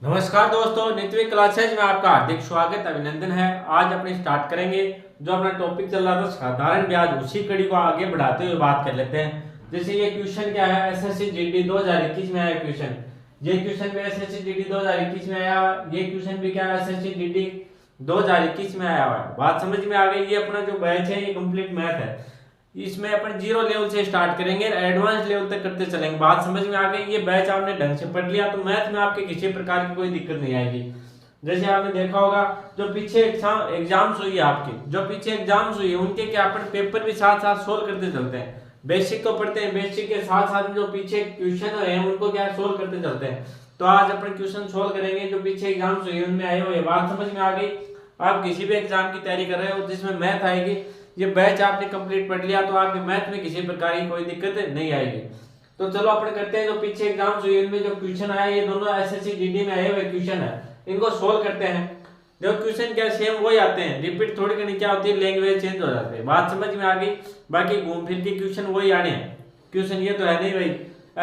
नमस्कार दोस्तों, नित्य क्लासेज में आपका हार्दिक स्वागत अभिनंदन है। आज अपने स्टार्ट करेंगे जो अपना टॉपिक चल रहा था साधारण ब्याज, उसी कड़ी को आगे बढ़ाते हुए बात कर लेते हैं। जैसे ये क्वेश्चन क्या है, एसएससी जीडी 2021 में आया क्वेश्चन। ये क्वेश्चन भी एसएससी जीडी 2021 में आया। ये क्वेश्चन भी क्या है, एसएससी जीडी 2021 में आया हुआ है। बात समझ में आ गई। ये अपना जो बैच है ये कंप्लीट मैथ है। इसमें अपन जीरो लेवल से स्टार्ट करेंगे, एडवांस लेवल तक करते चलेंगे। बात समझ में आ गई। ये बैच आपने ढंग से पढ़ लिया तो मैथ में आपके किसी प्रकार की कोई दिक्कत नहीं आएगी। जैसे आपने देखा होगा जो पीछे एग्जाम्स हुई है आपकी, जो पीछे एग्जाम्स हुई है उनके क्या अपन पेपर भी साथ साथ सोल्व करते चलते हैं। बेसिक तो पढ़ते हैं, बेसिक के साथ साथ जो पीछे क्वेश्चन है उनको क्या सोल्व करते चलते हैं। तो आज अपन क्वेश्चन सोल्व करेंगे जो पीछे एग्जाम्स हुई है उनमें आए हुए। बात समझ में आ गई। आप किसी भी एग्जाम की तैयारी कर रहे हो जिसमें मैथ आएगी, ये बैच आपने कंप्लीट पढ़ लिया तो आपके मैथ में किसी प्रकार की कोई दिक्कत नहीं आएगी। तो चलो अपन करते हैं जो पीछे एग्जाम्स हुए इनमें जो क्वेश्चन आए, ये दोनों एसएससी जीडी में आए हुए क्वेश्चन है, इनको सोल्व करते हैं। जो क्वेश्चन क्या सेम वही आते हैं, रिपीट थोड़ी करनी क्या होती है, लैंग्वेज चेंज हो जाती है। बात समझ में आ गई। बाकी घूम फिर के क्वेश्चन वही आने हैं। क्वेश्चन ये तो है नहीं भाई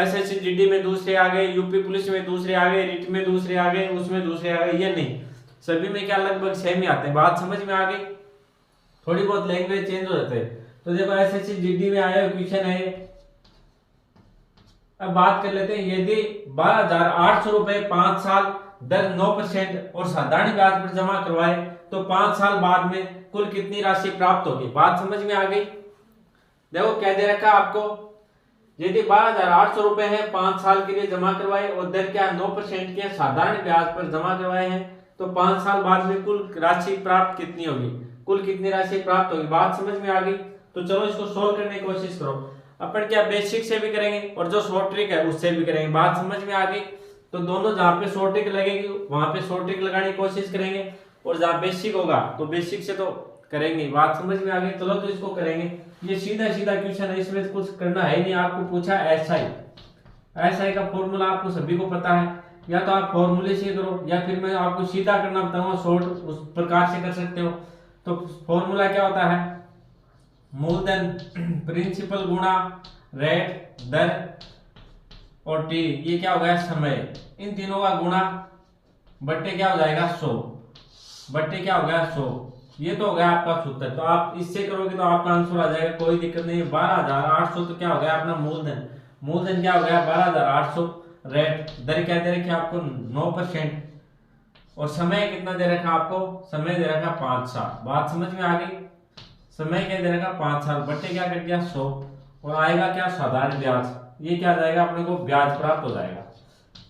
एसएससी जीडी में दूसरे आ गए, यूपी पुलिस में दूसरे आ गए, रिट में दूसरे आ गए, उसमें दूसरे आ गए, ये नहीं। सभी में क्या लगभग सेम ही आते हैं। बात समझ में आ गई। थोड़ी बहुत लैंग्वेज चेंज हो जाते हैं। तो देखो एसएससी जीडी में आया क्वेश्चन है। अब बात कर लेते हैं, यदि 12,800 रुपए 5 साल दर 9% और साधारण ब्याज पर जमा करवाए तो 5 साल बाद में कुल कितनी राशि प्राप्त होगी। बात समझ में आ गई। देखो क्या दे रखा आपको, यदि 12,800 रुपए है 5 साल के लिए जमा करवाए और दर क्या 9% के साधारण ब्याज पर जमा करवाए हैं तो 5 साल बाद में कुल राशि प्राप्त कितनी होगी, कुल कितनी राशि प्राप्त होगी। बात समझ में आ गई। तो चलो इसको सोल्व करने की कोशिश करो। अपन क्या बेसिक से भी करेंगे और जो शॉर्ट ट्रिक है उससे भी करेंगे। बात समझ में आ गई। तो दोनों जहां पे शॉर्ट ट्रिक लगेगी वहां पे शॉर्ट ट्रिक लगाने की कोशिश करेंगे और जहां बेसिक होगा तो बेसिक से तो करेंगे। बात समझ में आ गई। चलो तो इसको करेंगे। ये सीधा सीधा क्वेश्चन है, इसमें कुछ करना है नहीं। आपको पूछा एसआई का फॉर्मूला आपको सभी को पता है, या तो आप फॉर्मूले से करो या फिर मैं आपको सीधा करना बताऊंगा, शॉर्ट उस प्रकार से कर सकते हो। तो फॉर्मूला क्या होता है, मूलधन प्रिंसिपल गुणा रेट दर और टी, ये क्या हो गया समय, इन तीनों का गुणा बट्टे क्या हो जाएगा 100, बट्टे क्या हो गया 100। ये तो हो गया आपका सूत्र। तो आप इससे करोगे तो आपका आंसर आ जाएगा, कोई दिक्कत नहीं। 12,800 तो क्या हो गया अपना मूलधन, मूलधन क्या हो गया 12,800। रेट दर क्या दे रखी आपको 9% और समय कितना दे रखा आपको, समय दे रखा 5 साल। बात समझ में आ गई। समय क्या दे रखा 5 साल, बट्टे क्या कर दिया 100 और आएगा क्या साधारण ब्याज। ये क्या जाएगा अपने को ब्याज प्राप्त हो जाएगा।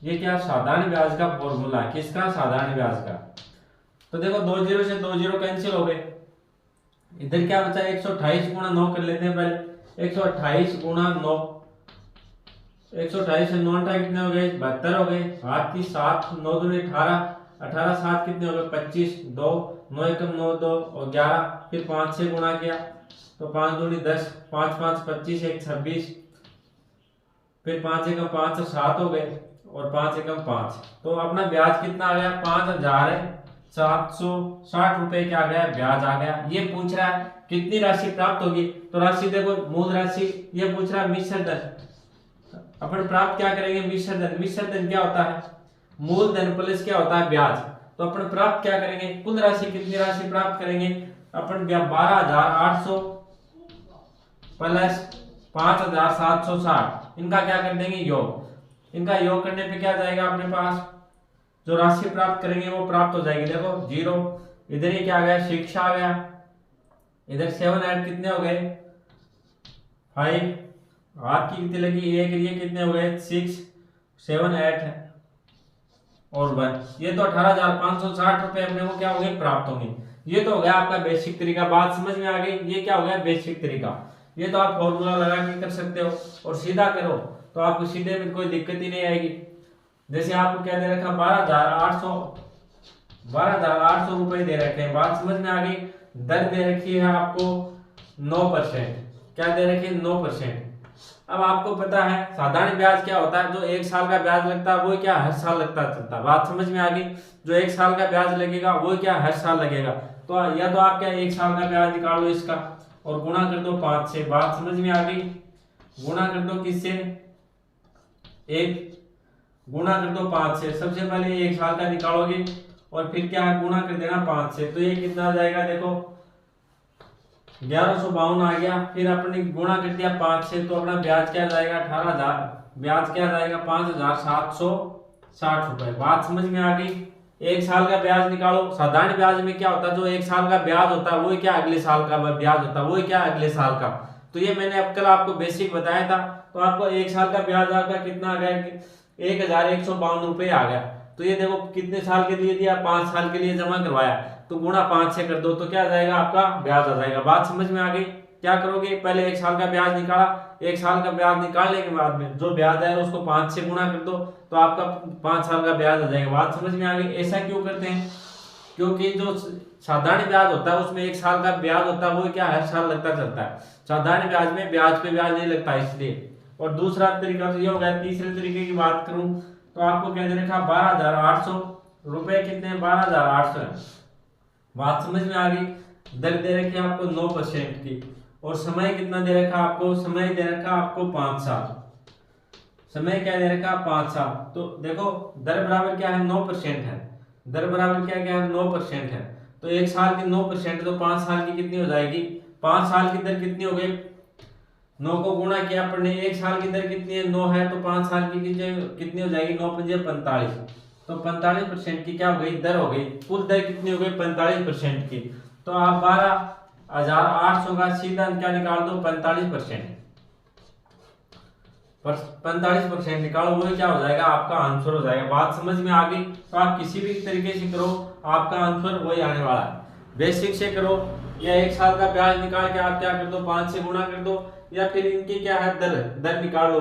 ये क्या साधारण ब्याज का फॉर्मूला, किसका, साधारण ब्याज का। तो देखो 2 जीरो से 2 जीरो कैंसिल हो गए। इधर क्या बचा 128 गुणा 9 कर लेते हैं पहले। 128 गुणा 9, 128 से 9 कितने हो गए 72 हो गए। हाथ की 7 9 दूनी 18, 18 7 कितने हो गए 25, 2 9 एकम 9 2 और 11, फिर 5 से गुणा किया तो 5 दूनी 10, 5 5 25 1 26, फिर 5 एकम 5 तो 7 हो गए और 5 एकम 5। तो अपना ब्याज कितना आ गया 5,760 रुपए क्या आ गया, ब्याज आ गया। ये पूछ रहा है कितनी राशि प्राप्त होगी। तो राशि देखो मूल राशि, ये पूछ रहा है मिश्र धन। अपन प्राप्त क्या करेंगे, मिश्र धन। मिश्र धन क्या होता है, मूलधन प्लस क्या होता है ब्याज। तो अपन प्राप्त क्या करेंगे, कुल राशि कितनी राशि प्राप्त करेंगे अपन, 12,800 प्लस 5,760, इनका क्या कर देंगे योग। इनका योग करने पे क्या जाएगा अपने पास, जो राशि प्राप्त करेंगे वो प्राप्त हो जाएगी। देखो जीरो, इधर ही क्या आ गया 6 आ गया, इधर 7 ऐड कितने हो गए 5, हाथ की कितनी लगी 1, ये कितने हो गए 6, 7 8 है और 1। ये तो 18,560 रुपए अपने को क्या हो गए प्राप्त होंगे। ये तो हो गया आपका बेसिक तरीका। बात समझ में आ गई। ये क्या हो गया बेसिक तरीका। ये तो आप फॉर्मूला लगा के कर सकते हो और सीधा करो तो आपको सीधे में कोई दिक्कत ही नहीं आएगी। जैसे आपको क्या दे रखा 12,800 रुपए दे रखे हैं। बात समझ में आ गई। दर दे रखी है आपको 9%, क्या दे रखी है 9%। अब आपको पता है साधारण ब्याज क्या होता है, जो 1 साल का ब्याज लगता है वो क्या हर साल लगता चलता है। बात समझ में आ गई। जो 1 साल का ब्याज लगेगा वो क्या हर साल लगेगा। तो या तो आप क्या 1 साल का ब्याज निकालो इसका और गुणा कर दो 5 से। बात समझ में आ गई। गुणा कर दो किससे, 1 गुणा कर दो 5 से। सबसे पहले 1 साल का निकालोगे और फिर क्या है, गुणा कर देना 5 से। तो ये कितना आ जाएगा, देखो 1152 आ गया। फिर अपने गुणा कर दिया 5 से, तो अपना ब्याज क्या जाएगा 18,000, ब्याज क्या जाएगा 5,760 रुपए। बात समझ में आ गई। 1 साल का ब्याज निकालो। साधारण ब्याज में क्या होता है, जो 1 साल का ब्याज होता है वो क्या अगले साल का ब्याज होता है, वो क्या अगले साल का। तो ये मैंने अब कल आपको बेसिक बताया था। तो आपको 1 साल का ब्याज आपका कितना आ गया, 1,152 रुपए आ गया। तो ये देखो कितने साल के लिए दिया, 5 साल के लिए जमा करवाया, तो गुणा 5 से कर दो, तो क्या आ जाएगा आपका ब्याज आ जाएगा। बात समझ में आ गई। क्या करोगे, पहले 1 साल का ब्याज निकाला, 1 साल का ब्याज निकालने के बाद में जो ब्याज है उसको 5 से गुणा कर दो, तो आपका 5 साल का ब्याज आ जाएगा। बात समझ में आ गई। ऐसा क्यों करते हैं, क्योंकि जो साधारण ब्याज होता है उसमें 1 साल का ब्याज होता है, वो क्या हर साल लगता चलता है। साधारण ब्याज में ब्याज पे ब्याज नहीं लगता, इसलिए। और दूसरा तरीका तो ये हो गया। तीसरे तरीके की बात करूं तो आपको क्या दे रखा, 12,800 रुपए, कितने 12,800 है। बात समझ में आ गई। दर दे रखी है आपको 9% की, और समय कितना दे रखा आपको, समय दे रखा आपको 5 साल। समय क्या दे रखा 5 साल। तो देखो दर बराबर क्या है 9% है, दर बराबर क्या क्या है 9% है। तो 1 साल की 9%, तो 5 साल की कितनी हो जाएगी, 5 साल की दर कितनी हो गई, 9 को गुणा किया अपन ने, 1 साल की दर कितनी है 9 है, तो 5 साल की कितनी हो जाएगी, 9 पंजे 45, तो 45% की क्या हो गई दर हो गई। कुल दर कितनी हो गई 45% की। तो आप 12,800 का सीधा क्या निकाल दो 45%, 45% निकालो, वही क्या हो जाएगा आपका आंसर हो जाएगा। बात समझ में आ गई। तो आप किसी भी तरीके से करो, आपका आंसर वही आने वाला है। बेसिक से करो या 1 साल का ब्याज निकाल के आप क्या कर दो 5 से गुणा कर दो, या फिर इनकी क्या है दर निकालो।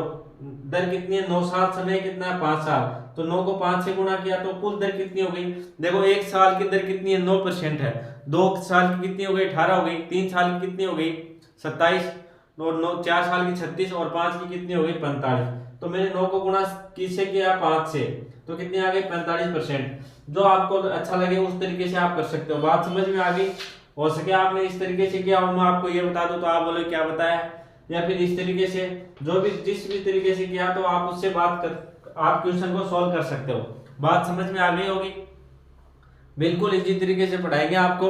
दर कितनी है 9 साल, समय कितना है 5 साल, तो 9 को 5 से गुणा किया तो कुल दर कितनी हो गई। देखो 1 साल की दर कितनी है 9% है, 2 साल की कितनी हो गई 18 हो गई, 3 साल की कितनी हो गई 27, और 4 साल की 36, और 5 की कितनी हो गई 45। तो मैंने 9 को गुणा किससे किया 5 से, तो कितनी आ गई 45%। जो आपको अच्छा लगे उस तरीके से आप कर सकते हो। बात समझ में आ गई। हो सके आपने इस तरीके से किया और मैं आपको ये बता दूं तो आप बोले क्या बताया, या फिर इस तरीके से जो भी जिस भी तरीके से किया तो आप उससे बात कर आप क्वेश्चन को सॉल्व कर सकते हो। बात समझ में आ गई होगी। बिल्कुल इसी तरीके से पढ़ाएंगे आपको,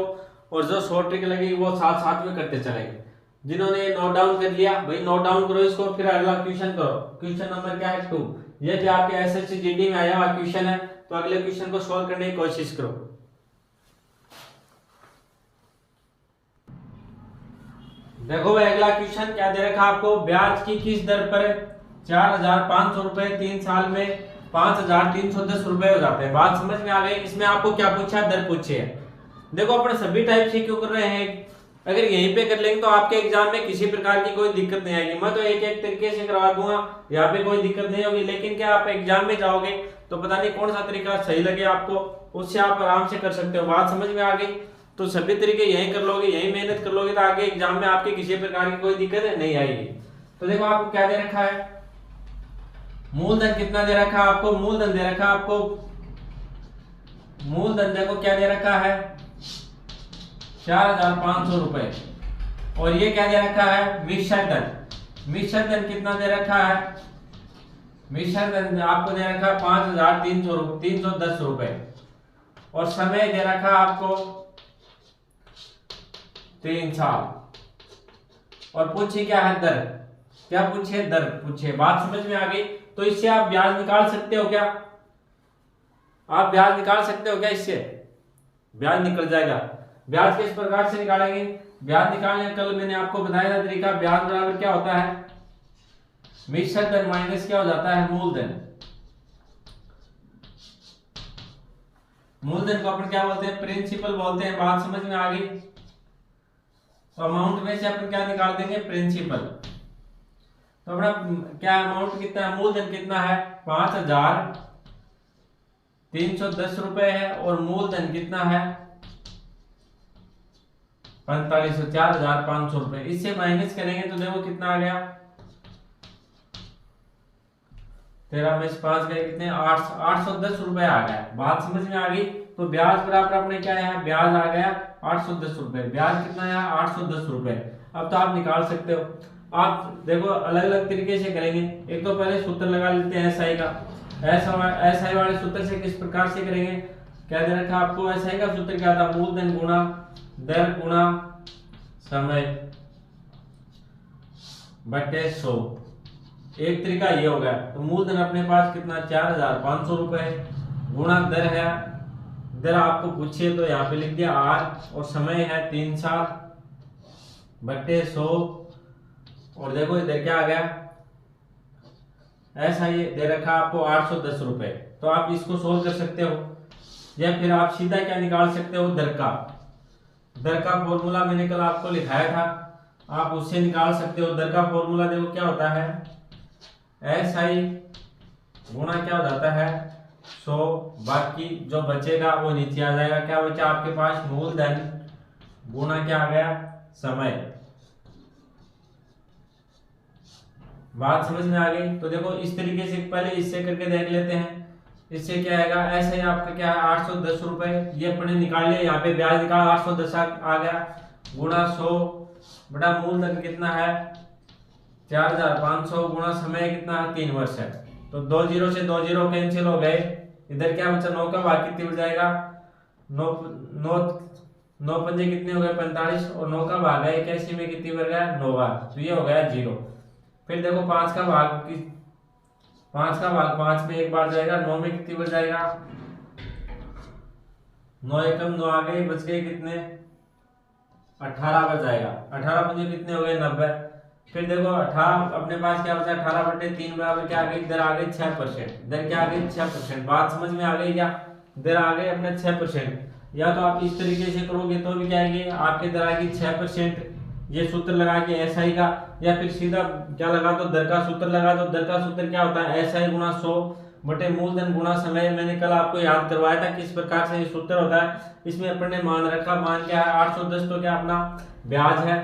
और जो शॉर्ट ट्रिक लगेगी वो साथ साथ में करते चलेंगे। जिन्होंने नोट डाउन कर लिया भाई नोट डाउन करो इसको, फिर अगला क्वेश्चन करो। क्वेश्चन नंबर क्या है 2, ये भी आपके एसएससी जीडी में आया हुआ क्वेश्चन है, तो अगले क्वेश्चन को सॉल्व करने की कोशिश करो। देखो भाई अगला क्वेश्चन क्या दे रखा आपको, ब्याज की किस दर पर 4,500 रुपए 3 साल में 5,310 रुपए हो जाते हैं। बात समझ में आ गई। इसमें आपको क्या पूछा, दर पूछी है। देखो अपने सभी टाइप से क्यों कर रहे हैं, अगर यहीं पे कर लेंगे तो आपके एग्जाम में किसी प्रकार की कोई दिक्कत नहीं आएगी। मैं तो एक एक तरीके से करवा दूंगा, यहाँ पे कोई दिक्कत नहीं होगी। लेकिन क्या आप एग्जाम में जाओगे तो पता नहीं कौन सा तरीका सही लगे आपको, उससे आप आराम से कर सकते हो। बात समझ में आ गई। तो सभी तरीके यही कर लोगे, यही मेहनत कर लोगे तो आगे एग्जाम में आपके किसी प्रकार की कोई दिक्कत नहीं आएगी। तो देखो आपको क्या दे रखा है, मूलधन कितना दे रखा है आपको, मूलधन दे रखा है आपको, मूलधन देखो क्या दे रखा है 4,500 रुपए, और ये क्या दे रखा है मिश्र धन। मिश्र धन कितना दे रखा है, मिश्र धन आपको दे रखा है 5,310 रुपए, और समय दे रखा आपको 3 साल, और पूछे क्या है दर, क्या पूछे दर पूछे। बात समझ में आ गई। तो इससे आप ब्याज निकाल सकते हो क्या, आप ब्याज निकाल सकते हो क्या, इससे ब्याज निकल जाएगा। ब्याज किस प्रकार से निकालेंगे, ब्याज निकालने का कल मैंने आपको बताया था तरीका। ब्याज बराबर क्या होता है मिश्र धन माइनस क्या हो जाता है मूलधन। मूलधन को अपन क्या बोलते हैं प्रिंसिपल बोलते हैं। बात समझ में आ गई। तो अमाउंट में से अपन क्या निकाल देंगे प्रिंसिपल। तो अपना क्या अमाउंट कितना है, मूलधन कितना है 5,310 रुपए है, और मूलधन कितना है 4,500 रुपए। इससे माइनस करेंगे तो देखो कितना आ गया 13 में से 5 गए कितने 810 रुपए आ गया। बात समझ में आ गई। तो ब्याज बराबर अपने क्या है, ब्याज आ गया 810 रुपए। ब्याज कितना है 810 रुपए। अब तो आप निकाल सकते हो। आप देखो अलग अलग तरीके से करेंगे। एक तो पहले सूत्र लगा लेते हैं एसआई का। एसआई वाले सूत्र से किस प्रकार से करेंगे, क्या दे रखा आपको, एसआई का सूत्र क्या था, मूलधन गुणा दर गुणा समय बटे 100। एक तरीका ये हो गया। तो मूलधन अपने पास कितना 4500 रुपए गुणा दर है, दर आपको पूछिए तो यहाँ पे लिख दिया R और समय है 3 साल बटे 100। और देखो इधर क्या आ गया, ऐसा ये दे रखा आपको 810 रुपए। तो आप इसको सोल्व कर सकते हो या फिर आप सीधा क्या निकाल सकते हो, दर का फॉर्मूला मैंने कल आपको लिखाया था, आप उससे निकाल सकते हो। दर का फॉर्मूला देखो क्या होता है, SI गुणा क्या हो जाता है 100, बाकी जो बचेगा वो नीचे आ जाएगा। क्या बचा आपके पास, मूलधन गुणा क्या आ गया समय। बात समझ में आ गई। तो देखो इस तरीके से पहले इससे करके देख लेते हैं। इससे क्या आएगा, ऐसे ही आपका क्या है 810 रुपए, ये अपने निकाल लिया, यहाँ पे ब्याज निकाल 810 आ गया गुणा 100 बटा मूलधन कितना है 4500 गुणा समय कितना है 3 वर्ष है। तो 2 जीरो से 2 जीरो कैंसिल हो गए, इधर क्या बचा 9 का भाग कितनी बच जाएगा, 9 पंजे कितने हो गए 45 और 9 का भाग है 81 में कितनी बच गया 9 बार, तो ये हो गया 0। फिर देखो 5 का भाग 5 में एक बार जाएगा, 9 में कितनी बच जाएगा 9 एकम 9 आ गए, बच गए कितने 18 बच जाएगा। 18 पंजे कितने हो गए 90। फिर देखो 18 अपने पास क्या बचा 18 बटे 3 बराबर क्या आ गई, दर आ गई 6%। दर क्या आ गई 6%। बात समझ में आ गई क्या, दर आ गई अपने 6%। या तो आप इस तरीके से करोगे तो भी क्या आएगी आपके दर आएगी 6%, ये सूत्र लगा के एसआई का, या फिर सीधा क्या लगा दो दर का सूत्र लगा दो। दर का सूत्र क्या होता है एसआई गुणा 100 बटे मूलधन गुणा समय। मैंने कल आपको याद करवाया था किस प्रकार से ये सूत्र होता है। इसमें अपन ने मान रखा, मान क्या है 810 तो क्या अपना ब्याज है।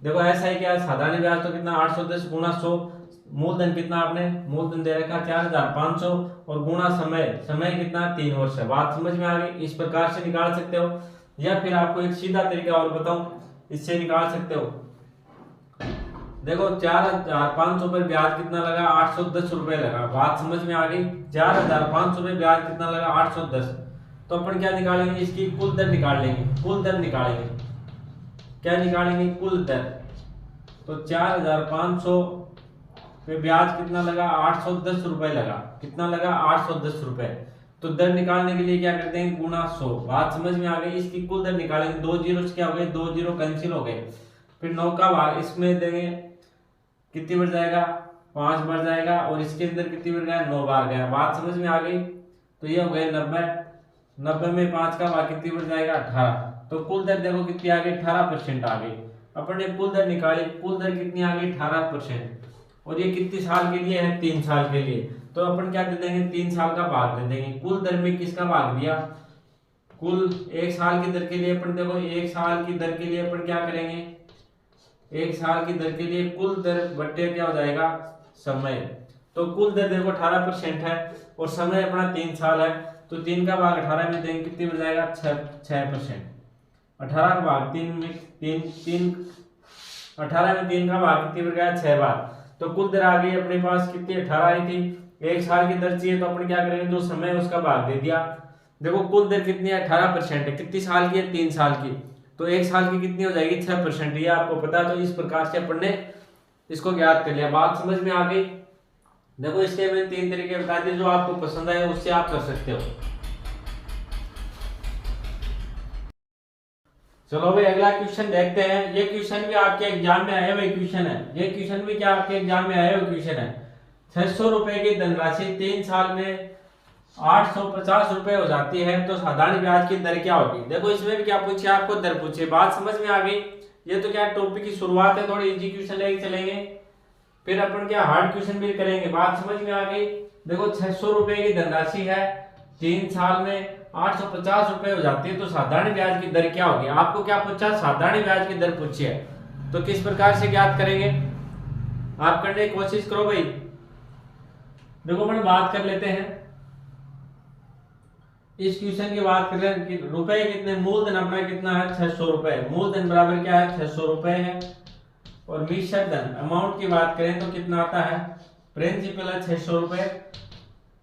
देखो एसआई क्या है साधारण ब्याज, तो कितना 810 गुणा 100, मूलधन कितना आपने मूलधन दे रखा 4500 और गुणा समय कितना 3 वर्ष है। बात समझ में आ गई। इस प्रकार से निकाल सकते हो, या फिर आपको एक सीधा तरीका और बताऊं, इससे निकाल सकते हो। देखो 4500 पर ब्याज कितना लगा 810 रुपए लगा। बात समझ में आ गई। 4500 पे ब्याज कितना लगा 810। तो अपन क्या निकालेंगे, इसकी कुल दर निकालेंगे, कुल दर निकालेंगे। क्या निकालेंगे, कुल दर। तो 4500 पे ब्याज कितना लगा 810 रुपए लगा, कितना लगा 810 रुपए। तो दर निकालने के लिए क्या करते हैं गुणा 100। बात समझ में आ गई। इसकी कुल दर निकालेंगे, 2 जीरो क्या हो गए 2 जीरो कैंसिल हो गए। फिर 9 का भाग इसमें देंगे कितनी बढ़ जाएगा 5 बढ़ जाएगा, और इसके अंदर कितनी बढ़ गया 9 बार गया। बात समझ में आ गई। तो ये हो गए 90 में 5 का भाग कितनी बढ़ जाएगा 18। तो कुल दर देखो कितनी आ गई 18% आ गई। अपन ने कुल दर निकाली, कुल दर कितनी आ गई 18%। और ये कितने साल के लिए है 3 साल के लिए। तो अपन क्या दे देंगे 3 साल का भाग दे देंगे। कुल दर में किसका भाग दिया, कुल 1 साल की दर के लिए अपन देखो 1 साल की दर के लिए अपन क्या करेंगे, 1 साल की दर के लिए कुल दर बट्टे क्या हो जाएगा समय। तो कुल दर देखो 18% है और समय अपना 3 साल है। तो 3 का भाग 18 में देंगे कितनी बन जाएगा 6%। 18 का भाग 3 में 18 में 3 का भाग कितनी बढ़ गया 6 बार। तो कुल दर आ गई अपने पास कितनी 18 आई थी। 1 साल की दर चाहिए तो अपन क्या करेंगे जो समय है उसका भाग दे दिया। देखो कुल दर कितनी है 18% है, कितनी साल की है 3 साल की। तो 1 साल की कितनी हो जाएगी 6%, ये आपको पता है। तो इस प्रकार से अपन ने इसको ज्ञात कर लिया। बात समझ में आ गई। देखो इसके मैंने 3 तरीके बता दिए, जो आपको पसंद आए उससे आप कर सकते हो। चलो भाई अगला क्वेश्चन देखते हैं। ये क्वेश्चन भी आपके एग्जाम में आए हुए क्वेश्चन है। ये क्वेश्चन भी क्या आपके एग्जाम में आए हुए क्वेश्चन है। 600 रुपए की धनराशि 3 साल में 850 रुपए हो जाती है, तो साधारण ब्याज की दर क्या होगी। देखो इसमें भी क्या पूछे आपको दर पूछे। बात समझ में आ गई। ये तो क्या टॉपिक की शुरुआत है, थोड़ी इजी क्वेश्चन लेके चलेंगे, फिर अपन क्या हार्ड क्वेश्चन भी करेंगे। बात समझ में आ गई। देखो 600 रुपए की धनराशि है, 3 साल में 850 रुपए हो जाती है, तो साधारण ब्याज की दर क्या होगी। आपको क्या पूछा साधारण ब्याज की दर पूछी है, तो किस प्रकार से ज्ञात करेंगे आप करने की कोशिश करो भाई। देखो अपन बात कर लेते हैं इस क्वेश्चन की। बात करें कि रुपए कितने, मूलधन अपना कितना है 600 रुपए। मूलधन बराबर क्या है 600 रुपए है। और मिश्र धन अमाउंट की बात करें तो कितना आता है, प्रिंसिपल है 600 रुपए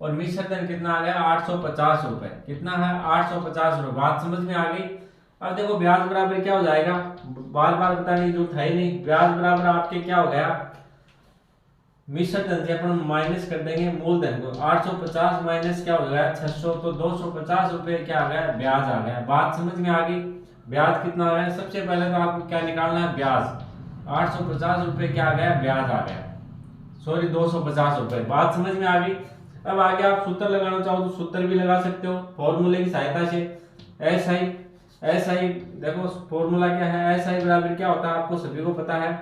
और मिश्र धन कितना आ गया 850 रुपए। कितना है 850 रुपए। बात समझ में आ गई। अब देखो ब्याज बराबर क्या हो जाएगा, बार बार बताने की जरूरत है ही नहीं। ब्याज बराबर आपके क्या हो गया, मिश्र धन से अपन माइनस कर देंगे मूलधन को। 850 माइनस क्या हो गया 600, तो 250 रुपए क्या आ गया ब्याज आ गया। बात समझ में आ गई। ब्याज कितना आ गया, सबसे पहले तो आपको क्या निकालना है ब्याज। 850 रुपए क्या आ गया ब्याज आ गया, सॉरी 250 रुपए। बात समझ में आ गई। अब आगे आप सूत्र लगाना चाहो तो सूत्र भी लगा सकते हो फॉर्मूले की सहायता से। एस आई देखो फॉर्मूला क्या है, एस आई बराबर क्या होता है आपको सभी को पता है,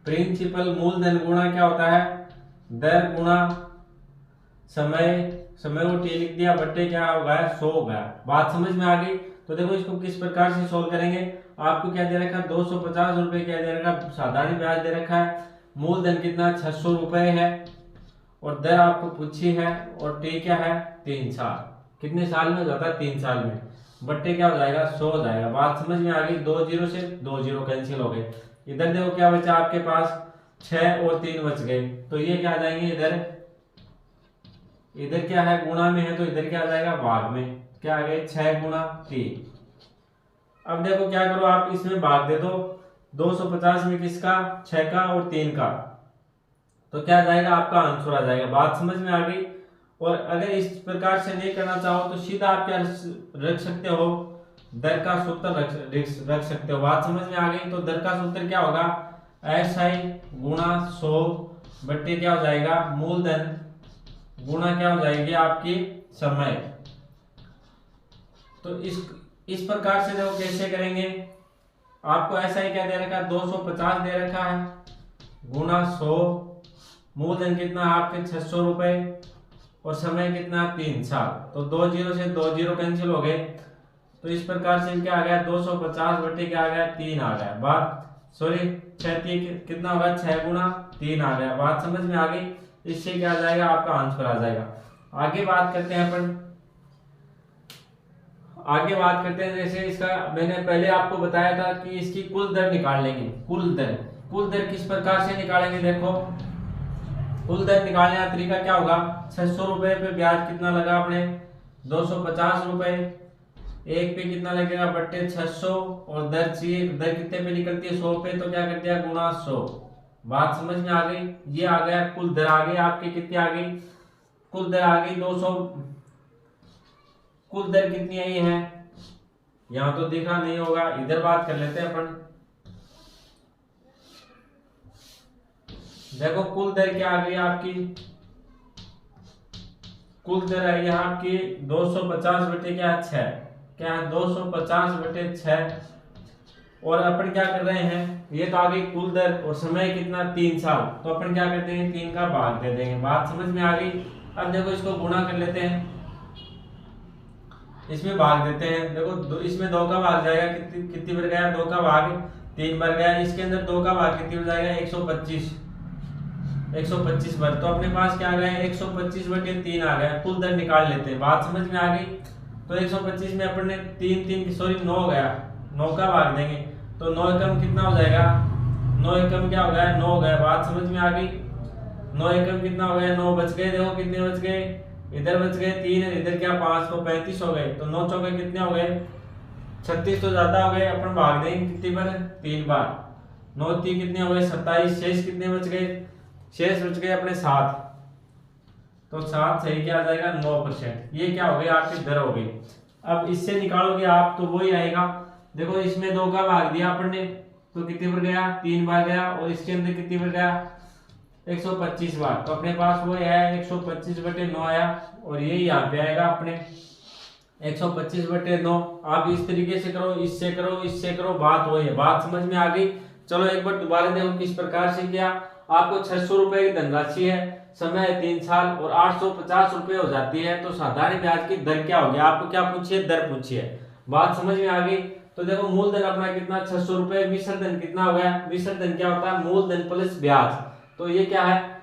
प्रिंसिपल मूलधन गुणा क्या होता है दर गुणा समय। समय को टी लिख दिया बट्टे क्या हो गया 100 हो गया। बात समझ में आ गई। तो देखो इसको किस प्रकार से सोल्व करेंगे। आपको क्या दे रखा है 250 रुपए क्या दे रखा है, साधारण ब्याज दे रखा है। मूलधन कितना 600 रुपए है और दर आपको पूछी है और टी क्या है 3 साल। कितने साल में हो जाता है 3 साल में। बट्टे क्या हो जाएगा 100 हो जाएगा। बात समझ में आ गई। 2 जीरो से 2 जीरो कैंसिल हो गए। इधर देखो क्या बचा आपके पास 6 और 3 बच गए, तो ये क्या आ जाएंगे इधर क्या है गुणा में है तो इधर क्या आ जाएगा भाग में। क्या आ गए 6 गुणा 3। अब देखो क्या करो आप इसमें भाग दे दो 250 में किसका 6 का और 3 का, तो क्या आ जाएगा आपका आंसर आ जाएगा। बात समझ में आ गई। और अगर इस प्रकार से नहीं करना चाहो तो सीधा आप क्या रख सकते हो दर का सूत्र रख सकते हो। बात समझ में आ गई। तो दर का सूत्र क्या होगा एस आई गुणा 100 बट्टे क्या हो जाएगा मूलधन गुणा क्या हो जाएगी आपकी समय। तो इस प्रकार से देखो कैसे करेंगे। आपको ऐसा ही क्या दे रखा है 250 दे रखा है गुणा 100, मूलधन कितना आपके 600 रुपए और समय कितना 3 साल। तो 2 जीरो से 2 जीरो कैंसिल हो गए। तो इस प्रकार से क्या आ गया 250 बटे क्या आ गया 3 आ गया। बात सॉरी 6 कितना होगा 6 गुणा 3 आ गया। बात समझ में आ गई। इससे क्या आ जाएगा आपका आंसर आ जाएगा। आगे बात करते हैं जैसे इसका मैंने पहले आपको बताया था कि इसकी कुल दर निकाल लेंगे। कुल दर किस प्रकार से निकालेंगे देखो। कुल दर निकालने का तरीका क्या होगा 600 रुपए पे ब्याज कितना लगा अपने 250 रुपए, एक पे कितना लगेगा बट्टे 600 और दर चाहिए दर कितने पे निकलती है 100 पे, तो क्या कर दिया गुणा 100। बात समझ में आ गई। ये आ गया कुल दर आ गई आपकी कितनी आ गई कुल दर आ गई 200। कुल दर कितनी आई है यहां तो दिखा नहीं होगा, इधर बात कर लेते हैं अपन। देखो कुल दर क्या आ गई आपकी, कुल दर आई है आपकी 250 बटे क्या 6, क्या है 250 बटे 6। और अपन क्या कर रहे हैं ये तो आ गई कुल दर और समय कितना 3 साल, तो अपन क्या करते हैं 3 का भाग दे देंगे। बात समझ में आ गई। अब देखो इसको गुणा कर लेते हैं, इसमें भाग देते हैं। देखो इसमें 2 का भाग जाएगा कितनी बार गया 2 का भाग 3 बार गया। इसके अंदर 2 का भाग कितनी बार जाएगा 125 बार। तो अपने पास क्या आ गया 125 बटे 3 आ गया। कुल दर निकाल लेते हैं। बात समझ में आ गई। तो 125 में अपन ने 9 गया 9 का भाग देंगे तो 9 एकम कितना हो जाएगा 9 एकम क्या हो गया 9 हो गया। बात समझ में आ गई। 9 एकम कितना हो गया 9 बच गए। देखो कितने बच गए, इधर बच गए 3 इधर क्या 5 तो 35 हो गए। तो 9 चौके कितने हो गए 36, तो ज्यादा हो गए। अपन भाग देंगे कितनी बार 3 बार। 9 3 कितने हो गए 27। शेष कितने बच गए, शेष बच गए अपने 7। तो 7 सही क्या आ जाएगा 9%। ये क्या हो गई आपकी दर हो गई। अब इससे निकालोगे आप तो वही आएगा। देखो इसमें 2 का भाग दिया अपन ने तो कितनी बार गया 3 बार गया और इसके अंदर कितनी बार गया 125 बार। तो अपने पास वो है 125 बटे 9 आया और ये यहाँ पे आएगा अपने 125 बटे 9। आप इस तरीके से करो, इससे करो, इससे करो, बात वही है। बात समझ में आ गई। चलो एक बार दोबारा देखो किस प्रकार से किया। आपको 600 रुपए की धनराशि है, समय 3 साल और 850 रुपए हो जाती है। तो साधारण ब्याज की दर क्या होगी, आपको क्या पूछिए दर पूछिए। बात समझ में आ गई। तो देखो मूलधन अपना कितना 600 रुपए, मिश्र धन कितना हो गया, मिश्र धन क्या होता है मूलधन प्लस ब्याज। तो ये क्या है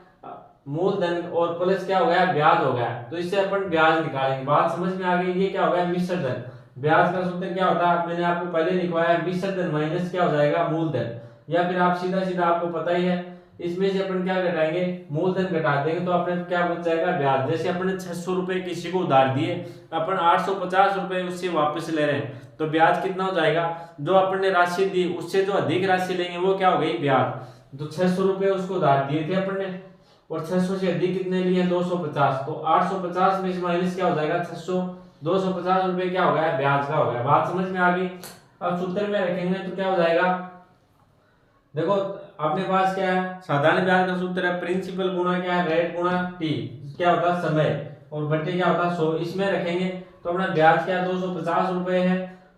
मूलधन और प्लस क्या हो गया ब्याज हो गया। तो इससे अपन ब्याज निकालेंगे। बात समझ में आ गई। ये क्या हो गया मिश्र धन। ब्याज का सूत्र क्या होता है मैंने आपको पहले लिखवाया, मिश्र धन माइनस क्या हो जाएगा मूलधन। या फिर आप सीधा आपको पता ही है इसमें से अपन क्या घटाएंगे, मूलधन घटा देंगे तो अपने क्या बच जाएगा, ब्याज। जैसे अपने 600 रुपए किसी को उधार दिए, अपन 850 रुपए उससे वापस ले रहे हैं, तो ब्याज कितना हो जाएगा, जो अपन ने राशि दी उससे जो अधिक राशि लेंगे वो क्या हो गई, ब्याज। तो 600 रुपए उसको उधार दिए थे अपन ने, और 600 से अधिक कितने लिए, 250, तो 850 में से माइनस क्या हो जाएगा, 600, 250 रुपए क्या हो गया, ब्याज का हो गया। बात समझ में आ गई। अब सूत्र में रखेंगे तो क्या हो जाएगा, देखो अपने पास क्या है, साधारण ब्याज का सूत्र है प्रिंसिपल गुना क्या है, रेट गुना टी, क्या होता है, समय, और बट्टे क्या होता है 100। इसमें रखेंगे तो अपना ब्याज क्या है, 250 रुपए है,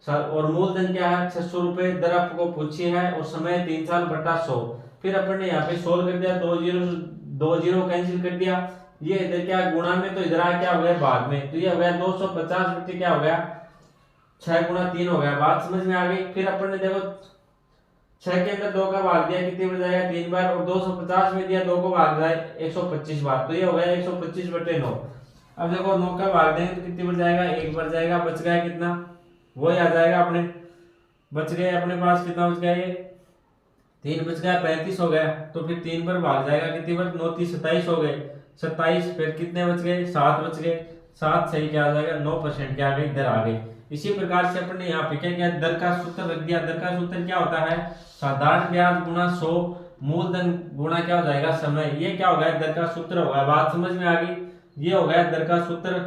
और मूलधन क्या है 600 रुपए, दर आपको पूछी है, और समय 3 साल बटा 100। फिर अपन ने यहाँ पे सोल्व कर दिया, 2 जीरो कैंसिल कर दिया, ये इधर क्या गुणा में, तो इधर क्या हो गया बाद में, तो ये हो गया 250 बटे क्या हो गया, 6 गुना 3 हो गया। बात समझ में आ गई। फिर अपन ने देखो 6 के अंदर 2 का भाग दिया, कितने बन जाएगा, 3 बार, और 250 में दिया 2 को भाग जाए 125 बार, तो ये हो गया 125 बटे 9। अब देखो 9 का भाग देंगे तो कितने बन जाएगा, 1 बच जाएगा, बच गया कितना, वही आ जाएगा अपने, बच गए अपने पास कितना बच गया, ये 3 बच गया, 35 हो गया, तो फिर 3 पर भाग जाएगा, कितनी बार, 9 3 27 हो गए, 27, फिर कितने बच गए, 7 बच गए, 7 सही क्या आ जाएगा, 9% क्या आ गई, दर आ गई। इसी प्रकार से अपन ने यहाँ पे क्या किया, दर का सूत्र रख दिया। दर का सूत्र क्या होता है, साधारण ब्याज गुना 100 मूलधन गुना क्या हो जाएगा, समय। ये क्या हो गया, दर का सूत्र हो गया। बात समझ में आ गई। ये हो गया दर का सूत्र।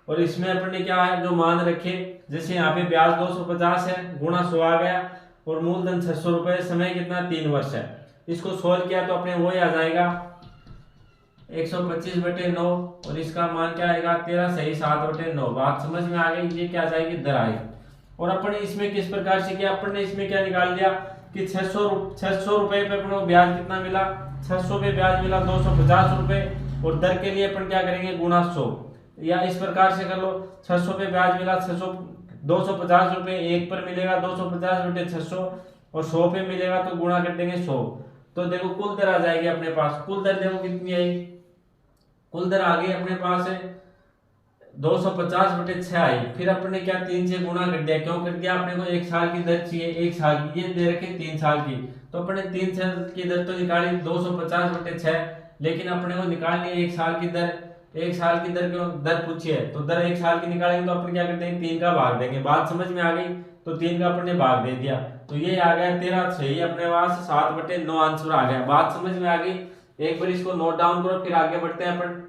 और इसमें अपन ने क्या है, जो मान रखे, जैसे यहाँ पे ब्याज 250 है, गुना 100 आ गया, और मूलधन 600 रुपए, समय कितना 3 वर्ष है। इसको सोल्व किया तो अपने वही आ जाएगा 125 बटे 9, और इसका मान क्या आएगा, 13 सही 7 बटे 9। बात समझ में आ गई। ये क्या जाएगी, दर आएगी। और अपन इसमें किस प्रकार से किया, अपन ने इसमें क्या निकाल लिया कि 600 रुपए पे अपन को ब्याज कितना मिला, 600 पे ब्याज मिला 250 रुपए, और दर के लिए अपन क्या करेंगे, गुना 100, या इस प्रकार से कर लो, 600 पे ब्याज मिला 250 रुपए, 1 पर मिलेगा 250 बटे 600, और 100 पे मिलेगा तो गुणा कर देंगे 100। तो देखो कुल दर आ जाएगी अपने पास। कुल दर देखो कितनी आई, कुल दर आ गई अपने पास है 250 बटे 6 आई। फिर अपने क्या 3 से गुणा कर दिया, क्यों कर दिया, अपने को 1 साल की दर चाहिए, 1 साल की, ये दे रखे 3 साल की, तो अपने 3 साल की दर तो निकाली 250 बटे 6, लेकिन अपने को निकालनी है 1 साल की दर। 1 साल की दर क्यों, दर पूछी है तो दर 1 साल की निकालेंगे, तो अपन क्या करते हैं 3 का भाग देंगे। बात समझ में आ गई। तो 3 का अपने भाग दे दिया, तो ये आ गया 13 सही अपने पास 7 बटे 9 आंसर आ गया। बात समझ में आ गई। एक बार इसको नोट डाउन करो, फिर आगे बढ़ते हैं अपन।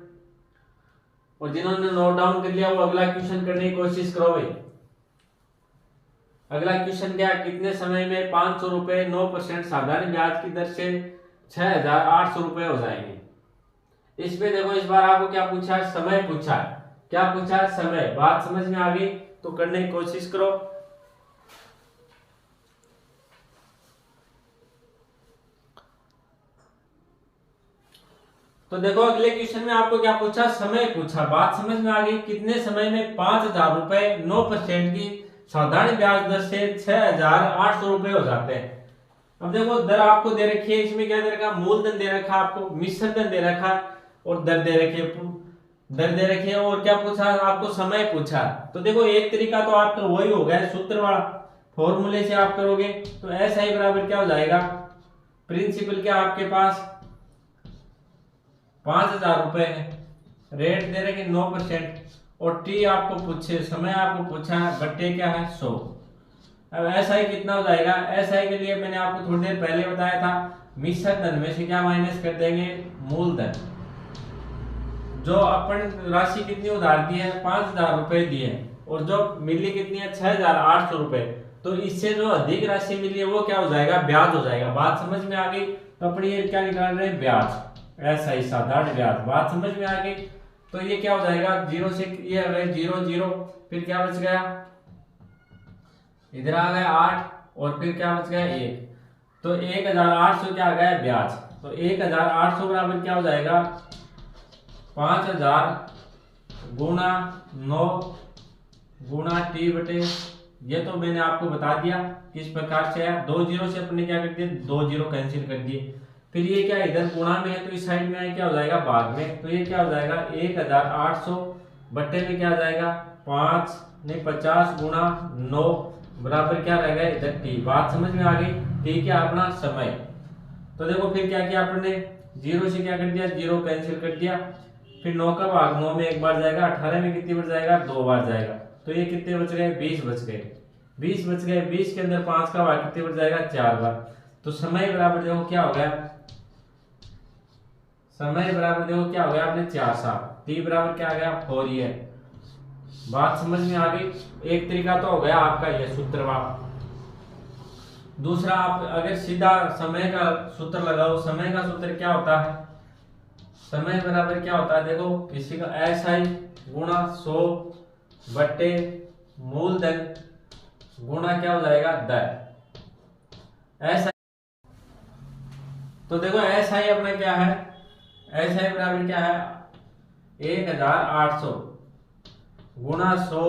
और जिन्होंने नोट डाउन कर लिया वो अगला क्वेश्चन करने की कोशिश करो भाई। अगला क्वेश्चन क्या, कितने समय में 500 रुपए 9% साधारण ब्याज की दर से 6800 रुपए हो जाएंगे। इसमें देखो इस बार आपको क्या पूछा है, समय पूछा है। क्या पूछा है, समय। बात समझ में आ गई तो करने की कोशिश करो। तो देखो अगले क्वेश्चन में आपको क्या पूछा, समय पूछा। बात समझ में आ गई। कितने समय में 5000 रुपए 9% की साधारण ब्याज दर से 6800 रुपए हो जाते हैं। अब देखो दर आपको दे रखी है, इसमें क्या दे रखा, मूलधन दे रखा, आपको मिश्र धन दे रखा, और दर दे रखी है, दर दे रखी है, और क्या पूछा आपको, समय पूछा। तो देखो एक तरीका तो आपका वही हो गया, सूत्र वाला फॉर्मूले से आप करोगे तो एस आई बराबर क्या हो जाएगा, प्रिंसिपल क्या आपके पास 5000 रुपए है, रेट दे रखे 9%, और टी आपको पूछे, समय आपको पूछा है, बट्टे क्या है 100। अब एसआई कितना हो जाएगा, एसआई के लिए मैंने आपको थोड़ी देर पहले बताया था, मिश्र धन में से क्या माइनस कर देंगे, मूलधन। जो अपन राशि कितनी उधार दी है, 5000 रुपए दी है, और जो मिली कितनी है 6800 रुपए। तो इससे जो अधिक राशि मिली है वो क्या हो जाएगा, ब्याज हो जाएगा। बात समझ में आ गई। तो अपने ये क्या निकाल रहे हैं, ब्याज, ऐसा ही साधारण ब्याज। बात समझ में आ गई। तो ये क्या हो जाएगा, 0 से ये 0 0, फिर क्या बच गया, इधर आ गया 8, और फिर क्या बच गया 1, तो 1800 क्या आ गया ब्याज। तो 1800 बराबर क्या हो जाएगा, 5000 गुना 9 गुना टी बटे, ये तो मैंने आपको बता दिया किस प्रकार से है। 2 जीरो से अपने क्या कर दिए, 2 जीरो कैंसिल कर दिए। फिर ये क्या इधर गुणा में है तो इस साइड में है, क्या हो जाएगा भाग में, तो ये क्या हो जाएगा 1800 बट्टे में क्या आ जाएगा 5 नहीं 50 गुना 9 बराबर क्या रहेगा इधर टी। बात समझ में आ गई। टी क्या अपना समय। तो देखो फिर क्या किया अपन ने, 0 से क्या कर दिया, 0 कैंसिल कर दिया, फिर 9 का भाग 9 में एक बार जाएगा, 18 में कितनी बार जाएगा, 2 बार जाएगा। तो ये कितने बच गए, 20 बच गए, 20 बच गए। 20 के अंदर 5 का भाग कितनी बार जाएगा, 4 बार। तो समय बराबर देखो क्या हो गया, समय बराबर देखो क्या हो गया आपने, 4 साल। टी बराबर क्या आ गया, 4 ईयर। बात समझ में आ गई। एक तरीका तो हो गया आपका ये सूत्र। दूसरा, आप अगर सीधा समय का सूत्र लगाओ, समय का सूत्र क्या होता है, समय बराबर क्या होता है, देखो किसी का SI गुणा 100 बट्टे मूलधन गुणा क्या हो जाएगा, दर। SI, तो देखो SI अपना क्या है, SI बराबर क्या है, 1800 गुणा 100,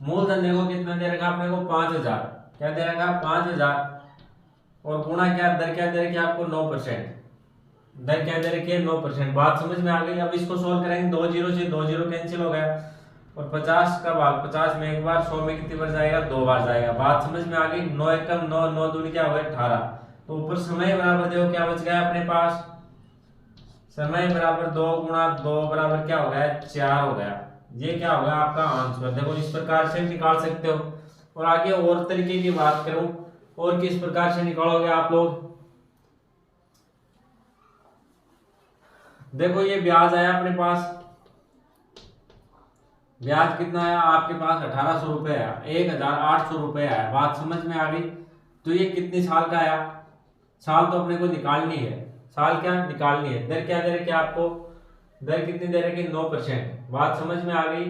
मूलधन देखो कितना दे रखा आपने को, 5000, क्या दे रखा, 5000, और गुणा क्या, दर क्या दे रखी है आपको, 9%। दर क्या दे रखी है, 9%। बात समझ में आ गई। अब इसको सोल्व करेंगे, 2 0 से 2 0 कैंसिल हो गया, और 50 का भाग 50 में एक बार, 100 में कितनी बार जाएगा, 2 बार जाएगा। बात समझ में आ गई। 9 एकम 9, 9 दूनी क्या हो गया, 18। तो ऊपर समय बराबर देखो क्या बच गया अपने पास, समय बराबर 2 गुणा 2 बराबर क्या हो गया, 4 हो गया। ये क्या होगा आपका आंसर। देखो इस प्रकार से निकाल सकते हो। और आगे और तरीके की बात करूं, और किस प्रकार से निकालोगे आप लोग, देखो ये ब्याज आया अपने पास, ब्याज कितना आया आपके पास, 1800 रुपए आया, 1800 रुपए आया। बात समझ में आ गई। तो ये कितने साल का आया, साल तो अपने को निकालनी है, साल क्या निकालनी है। दर क्या दे रखी है आपको, दर कितनी दे रखी, 9%। बात समझ में आ गई।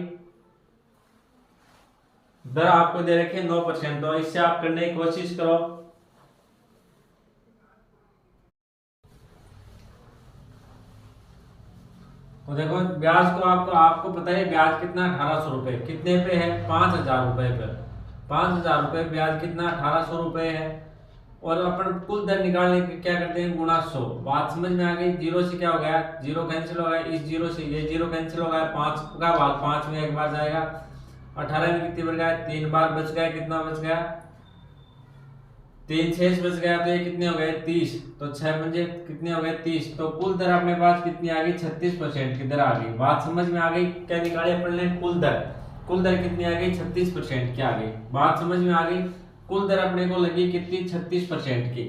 दर आपको दे रखी है 9%। तो इससे आप करने की कोशिश करो। तो देखो ब्याज को आपको पता है ब्याज कितना, 1800 रुपए, कितने पे है, 5000 रुपए पे। 5000 रुपए ब्याज कितना, 1800 रुपए है। और अपन कुल दर निकालने के क्या करते हैं, गुणा 100। बात समझ में आ गई। 0 से क्या हो गया, 0 कैंसिल हो गया, इस 0 से ये 0 कैंसिल हो गया, 5 का भाग 5 में एक बार जाएगा, 18 में कितनी बार गया, 3 बार बच गया। कितना बच गया, 3 6 बच गया। तो ये कितने हो गए, 30। तो 6 पंजे कितने हो गए, 30। तो कुल दर अपने पास कितनी आ गई, 36% की दर आ गई। बात समझ में आ गई। क्या निकाले अपन ने, कुल दर। कुल दर कितनी आ गई, 36% की आ गई। बात समझ में आ गई। कुल दर अपने को लगी कितनी, 36% की।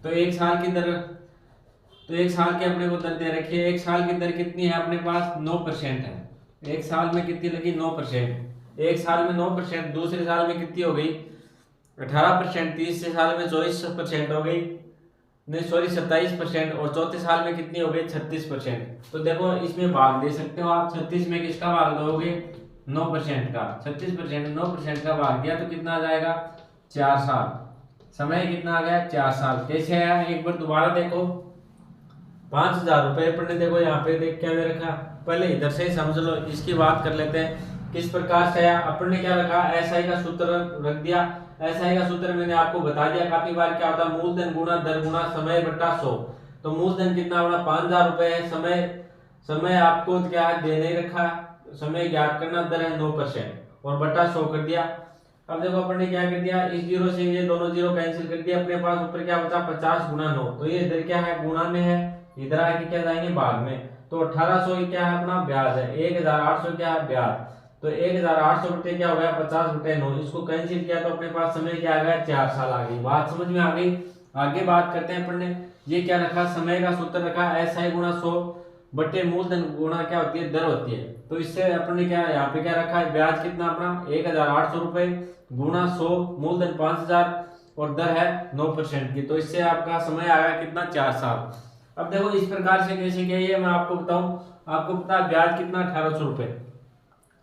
तो एक साल की दर, तो एक साल की अपने को दर दे रखी है। एक साल की दर कितनी है अपने पास, 9% है। एक साल में कितनी लगी, 9%। एक साल में 9%, दूसरे साल में कितनी हो गई, 18%। तीसरे साल में 24% हो गई, नहीं सॉरी 27%। और चौथे साल में कितनी हो गई, 36%। तो देखो इसमें भाग दे सकते हो आप। 36 में किसका भाग दोगे, 9% का। 36% 9% का भाग दिया तो कितना आ जाएगा, 4 साल। समय कितना आ गया, 4 साल। कैसे आया, एक बार दोबारा देखो। 5000 रुपए पर ने देखो यहाँ पे देख क्या दे रखा, पहले इधर से ही समझ लो, इसकी बात कर लेते हैं किस प्रकार से आया। अपन ने क्या रखा, SI का सूत्र रख दिया। SI का सूत्र मैंने आपको बता दिया काफी बार, क्या होता है, मूलधन गुणा दर गुणा समय बटा 100। तो मूलधन कितना बड़ा, 5000 रुपए है। समय, समय आपको क्या है, दे नहीं रखा, समय ज्ञात करना, दर है 9% और बटा 100 कर दिया। अब देखो अपन ने क्या कर दिया, इस 0 से ये दोनों 0 कैंसिल कर दिया। अपने पास ऊपर क्या बचा, 50 गुणा 9। तो ये इधर क्या है, गुणा में है, इधर आके क्या जाएंगे, भाग में। तो 1800 क्या है अपना ब्याज है, 1800 क्या है ब्याज। तो 1800 बटे क्या हो गया, 50 बटे 9। इसको कैंसिल किया तो अपने पास समय क्या आ गया, 4 साल आ गई। बात समझ में आ गई। आगे बात करते हैं अपन ने, ये क्या रखा, समय का सूत्र रखा, SI गुणा 100 बटे मूलधन गुणा क्या होती है, दर होती है। तो इससे अपन ने क्या यहाँ पे क्या रखा है, ब्याज कितना अपना 1800 रुपए गुणा 100, मूलधन 5000 और दर है 9% की। तो इससे आपका समय आया कितना, 4 साल। अब देखो इस प्रकार से कैसे किया ये मैं आपको बताऊं। आपको पता है ब्याज कितना, 1800 रुपए,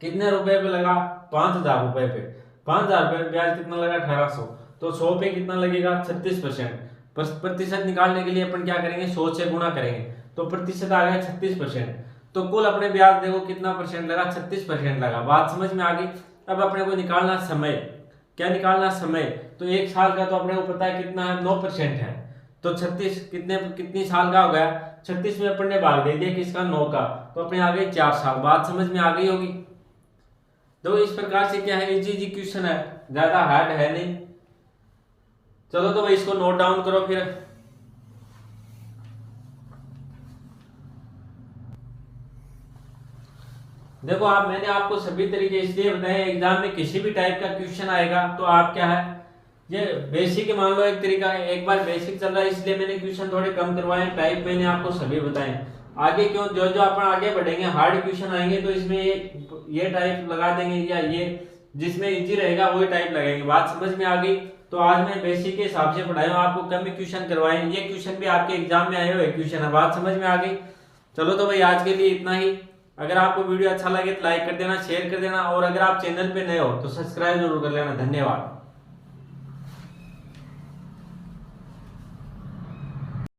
कितने रुपए पे लगा, 5000 रुपए पे। 5000 रुपए ब्याज कितना लगा, 1800। तो 100 पे कितना लगेगा, 36%। प्रतिशत निकालने के लिए अपन क्या करेंगे, 100 से गुणा करेंगे। तो प्रतिशत आ गया 36%। तो कुल अपने ब्याज देखो कितना परसेंट लगा, 36% लगा। बात समझ में आ गई। अब अपने को निकालना समय, क्या निकालना समय। तो एक साल का तो अपने को पता है कितना है, 9% है। तो 36 कितनी साल का हो गया, 36 में अपन ने भाग दे दिया किसका, 9 का। तो अपने आ गए 4 साल। बात समझ में आ गई होगी। तो इस प्रकार से क्या है, इजी क्वेश्चन है, ज्यादा हार्ड है नहीं। चलो तो भाई इसको नोट डाउन करो फिर। देखो आप, मैंने आपको सभी तरीके इसलिए बताए, एग्जाम में किसी भी टाइप का क्वेश्चन आएगा तो आप क्या है, ये बेसिक ही मान लो एक तरीका है, एक बार बेसिक चल रहा है इसलिए मैंने क्वेश्चन थोड़े कम करवाए, टाइप मैंने आपको सभी बताए। आगे क्यों, जो जो अपन आगे बढ़ेंगे हार्ड क्वेश्चन आएंगे तो इसमें ये टाइप लगा देंगे, या ये जिसमें इजी रहेगा वही टाइप लगाएंगे। बात समझ में आ गई? तो आज मैं बेसिक के हिसाब से पढ़ाया हूँ, आपको कम ही क्वेश्चन करवाए, ये क्वेश्चन भी आपके एग्जाम में आए हुए क्वेश्चन है। बात समझ में आ गई? चलो तो भाई आज के लिए इतना ही। अगर आपको वीडियो अच्छा लगे तो लाइक कर देना, शेयर कर देना, और अगर आप चैनल पे नए हो तो सब्सक्राइब जरूर कर लेना। धन्यवाद।